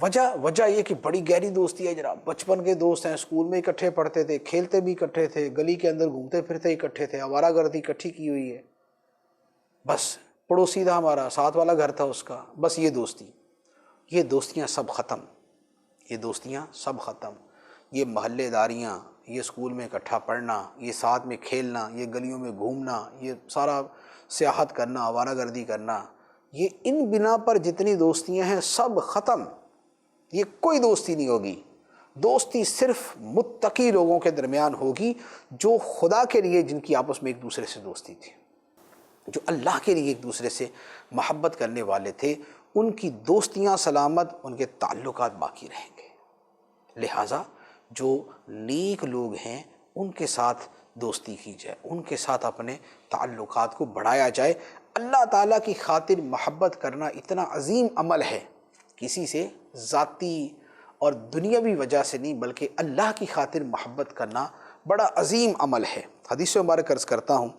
وجہ یہ کہ بڑی گہری دوستی ہے جناب، بچپن کے دوست ہیں، اسکول میں اکٹھے پڑھتے تھے، کھیلتے بھی اکٹھے تھے، گلی کے اندر گھومتے پھرتے اکٹھے تھے، آوارہ گردی اکٹھی کی ہوئی ہے، بس پڑوسی تھا ہمارا، ساتھ والا گھر تھا اس کا، بس یہ دوستی، یہ دوستیاں سب ختم، یہ دوستیاں سب ختم۔ یہ محلے داریاں، یہ اسکول میں اکٹھا پڑھنا، یہ ساتھ میں کھیلنا، یہ گلیوں میں گھومنا، یہ سارا سیاحت کرنا، آوارہ گردی کرنا، یہ ان بنا پر جتنی دوستیاں ہیں سب ختم۔ یہ کوئی دوستی نہیں ہوگی۔ دوستی صرف متقی لوگوں کے درمیان ہوگی، جو خدا کے لیے، جن کی آپس میں ایک دوسرے سے دوستی تھی، جو اللہ کے لیے ایک دوسرے سے محبت کرنے والے تھے، ان کی دوستیاں سلامت، ان کے تعلقات باقی رہیں گے۔ لہٰذا جو نیک لوگ ہیں ان کے ساتھ دوستی کی جائے، ان کے ساتھ اپنے تعلقات کو بڑھایا جائے۔ اللہ تعالیٰ کی خاطر محبت کرنا اتنا عظیم عمل ہے، کسی سے ذاتی اور دنیاوی وجہ سے نہیں، بلکہ اللہ کی خاطر محبت کرنا بڑا عظیم عمل ہے۔ حدیث مبارک عرض کرتا ہوں،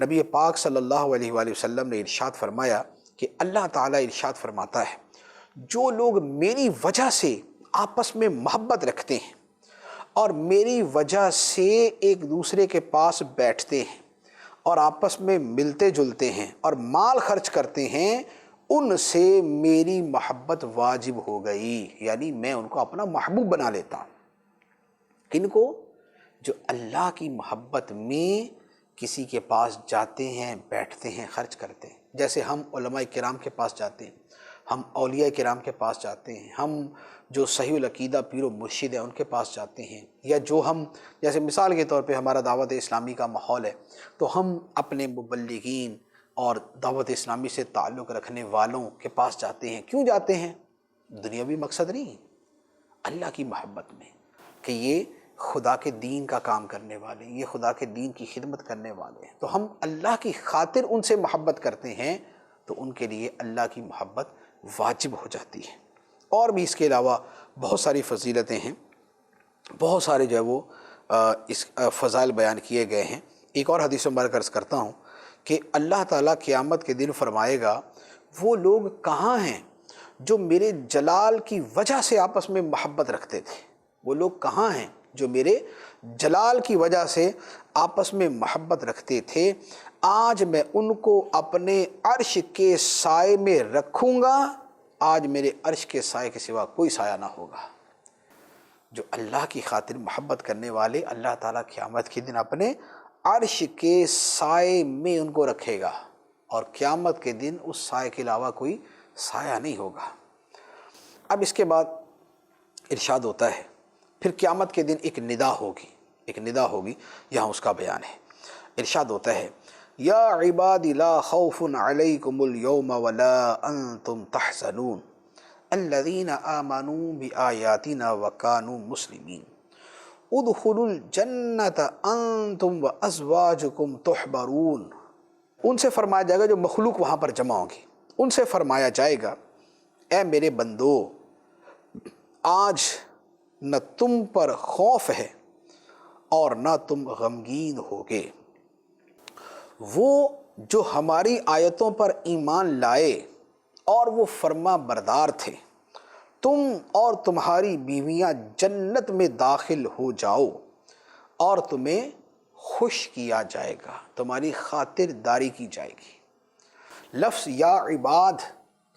نبی پاک صلی اللہ علیہ وآلہ وسلم نے ارشاد فرمایا کہ اللہ تعالیٰ ارشاد فرماتا ہے جو لوگ میری وجہ سے آپس میں محبت رکھتے ہیں اور میری وجہ سے ایک دوسرے کے پاس بیٹھتے ہیں اور آپس میں ملتے جلتے ہیں اور مال خرچ کرتے ہیں، ان سے میری محبت واجب ہو گئی، یعنی میں ان کو اپنا محبوب بنا لیتا ہوں۔ کن کو؟ جو اللہ کی محبت میں کسی کے پاس جاتے ہیں، بیٹھتے ہیں، خرچ کرتے ہیں۔ جیسے ہم علماء کرام کے پاس جاتے ہیں، ہم اولیاء کرام کے پاس جاتے ہیں، ہم جو صحیح العقیدہ پیر و مرشد ہیں ان کے پاس جاتے ہیں، یا جو ہم جیسے مثال کے طور پہ ہمارا دعوت اسلامی کا ماحول ہے تو ہم اپنے مبلغین اور دعوت اسلامی سے تعلق رکھنے والوں کے پاس جاتے ہیں۔ کیوں جاتے ہیں؟ دنیاوی مقصد نہیں، اللہ کی محبت میں، کہ یہ خدا کے دین کا کام کرنے والے، یہ خدا کے دین کی خدمت کرنے والے ہیں، تو ہم اللہ کی خاطر ان سے محبت کرتے ہیں، تو ان کے لیے اللہ کی محبت واجب ہو جاتی ہے۔ اور بھی اس کے علاوہ بہت ساری فضیلتیں ہیں، بہت سارے جو ہے وہ اس فضائل بیان کیے گئے ہیں۔ ایک اور حدیث مبارک عرض کرتا ہوں کہ اللہ تعالیٰ قیامت کے دن فرمائے گا وہ لوگ کہاں ہیں جو میرے جلال کی وجہ سے آپس میں محبت رکھتے تھے، وہ لوگ کہاں ہیں جو میرے جلال کی وجہ سے آپس میں محبت رکھتے تھے، آج میں ان کو اپنے عرش کے سائے میں رکھوں گا، آج میرے عرش کے سائے کے سوا کوئی سایہ نہ ہوگا۔ جو اللہ کی خاطر محبت کرنے والے اللہ تعالیٰ قیامت کے دن اپنے عرش کے سائے میں ان کو رکھے گا، اور قیامت کے دن اس سائے کے علاوہ کوئی سایہ نہیں ہوگا۔ اب اس کے بعد ارشاد ہوتا ہے پھر قیامت کے دن ایک ندا ہوگی، یہاں اس کا بیان ہے۔ ارشاد ہوتا ہے یا عباد لا خوف علیکم اليوم ولا انتم تحزنون الذین آمنوا بآیاتنا وکانوا مسلمین ادخلوا الجنۃ انتم وازواجکم تحبرون۔ ان سے فرمایا جائے گا، جو مخلوق وہاں پر جمع ہوگی، ان سے فرمایا جائے گا اے میرے بندو، آج نہ تم پر خوف ہے اور نہ تم غمگین ہوگے۔ وہ جو ہماری آیتوں پر ایمان لائے اور وہ فرما بردار تھے، تم اور تمہاری بیویاں جنت میں داخل ہو جاؤ اور تمہیں خوش کیا جائے گا، تمہاری خاطر داری کی جائے گی۔ لفظ یا عباد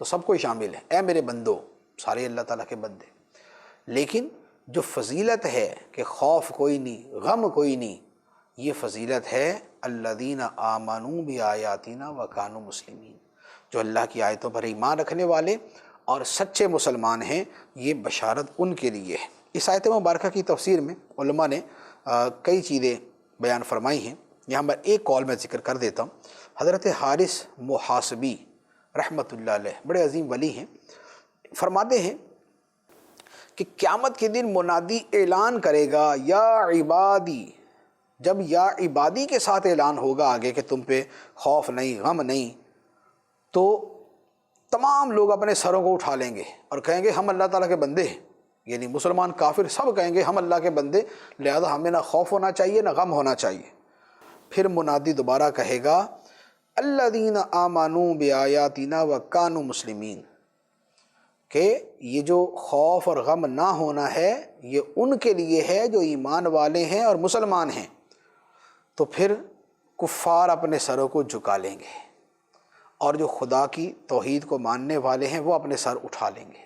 تو سب کو شامل ہے، اے میرے بندو، سارے اللہ تعالیٰ کے بندے، لیکن جو فضیلت ہے کہ خوف کوئی نہیں، غم کوئی نہیں، یہ فضیلت ہے الذین آمنوا بآیاتنا وکانوا مسلمین، جو اللہ کی آیتوں پر ایمان رکھنے والے اور سچے مسلمان ہیں، یہ بشارت ان کے لیے ہے۔ اس آیت مبارکہ کی تفسیر میں علماء نے کئی چیزیں بیان فرمائی ہیں، یہاں پر ایک قول میں ذکر کر دیتا ہوں۔ حضرت حارث محاسبی رحمۃ اللہ علیہ بڑے عظیم ولی ہیں، فرماتے ہیں کہ قیامت کے دن منادی اعلان کرے گا یا عبادی، جب یا عبادی کے ساتھ اعلان ہوگا آگے کہ تم پہ خوف نہیں، غم نہیں، تو تمام لوگ اپنے سروں کو اٹھا لیں گے اور کہیں گے ہم اللہ تعالیٰ کے بندے ہیں، یعنی مسلمان کافر سب کہیں گے ہم اللہ کے بندے، لہذا ہمیں نہ خوف ہونا چاہیے نہ غم ہونا چاہیے۔ پھر منادی دوبارہ کہے گا الذین آمنوا بآیاتنا وکانوا مسلمین، کہ یہ جو خوف اور غم نہ ہونا ہے یہ ان کے لیے ہے جو ایمان والے ہیں اور مسلمان ہیں۔ تو پھر کفار اپنے سروں کو جھکا لیں گے اور جو خدا کی توحید کو ماننے والے ہیں وہ اپنے سر اٹھا لیں گے۔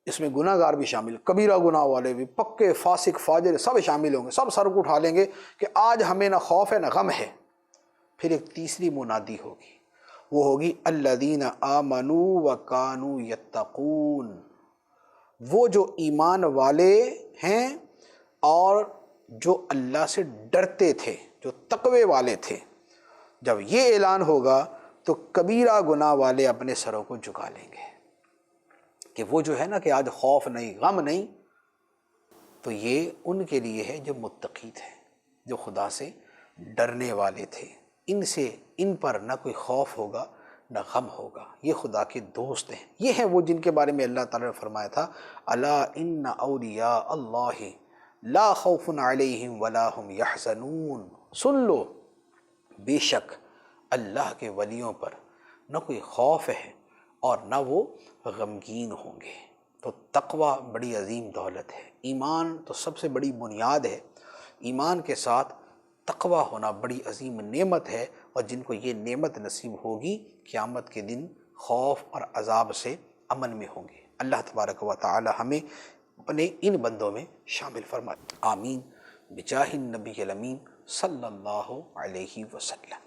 اس میں گناہ گار بھی شامل، کبیرہ گناہ والے بھی، پکے فاسق فاجر سب شامل ہوں گے، سب سر کو اٹھا لیں گے کہ آج ہمیں نہ خوف ہے نہ غم ہے۔ پھر ایک تیسری منادی ہوگی، وہ ہوگی الذین آمنوا وکانوا یتقون، وہ جو ایمان والے ہیں اور جو اللہ سے ڈرتے تھے، جو تقوی والے تھے۔ جب یہ اعلان ہوگا تو کبیرہ گناہ والے اپنے سروں کو جھکا لیں گے کہ وہ جو ہے نا کہ آج خوف نہیں، غم نہیں، تو یہ ان کے لیے ہے جو متقی تھے، جو خدا سے ڈرنے والے تھے، ان پر نہ کوئی خوف ہوگا نہ غم ہوگا، یہ خدا کے دوست ہیں، یہ ہیں وہ جن کے بارے میں اللہ تعالیٰ نے فرمایا تھا الا ان اولیاء اللہ لا خوف علیہم ولا هم یحزنون، سن لو بے شک اللہ کے ولیوں پر نہ کوئی خوف ہے اور نہ وہ غمگین ہوں گے۔ تو تقوی بڑی عظیم دولت ہے، ایمان تو سب سے بڑی بنیاد ہے، ایمان کے ساتھ تقوی ہونا بڑی عظیم نعمت ہے، اور جن کو یہ نعمت نصیب ہوگی قیامت کے دن خوف اور عذاب سے امن میں ہوں گے۔ اللہ تبارک و تعالی ہمیں اپنے ان بندوں میں شامل فرمائے، آمین بجاہ النبی الامین صلی اللہ علیہ وسلم۔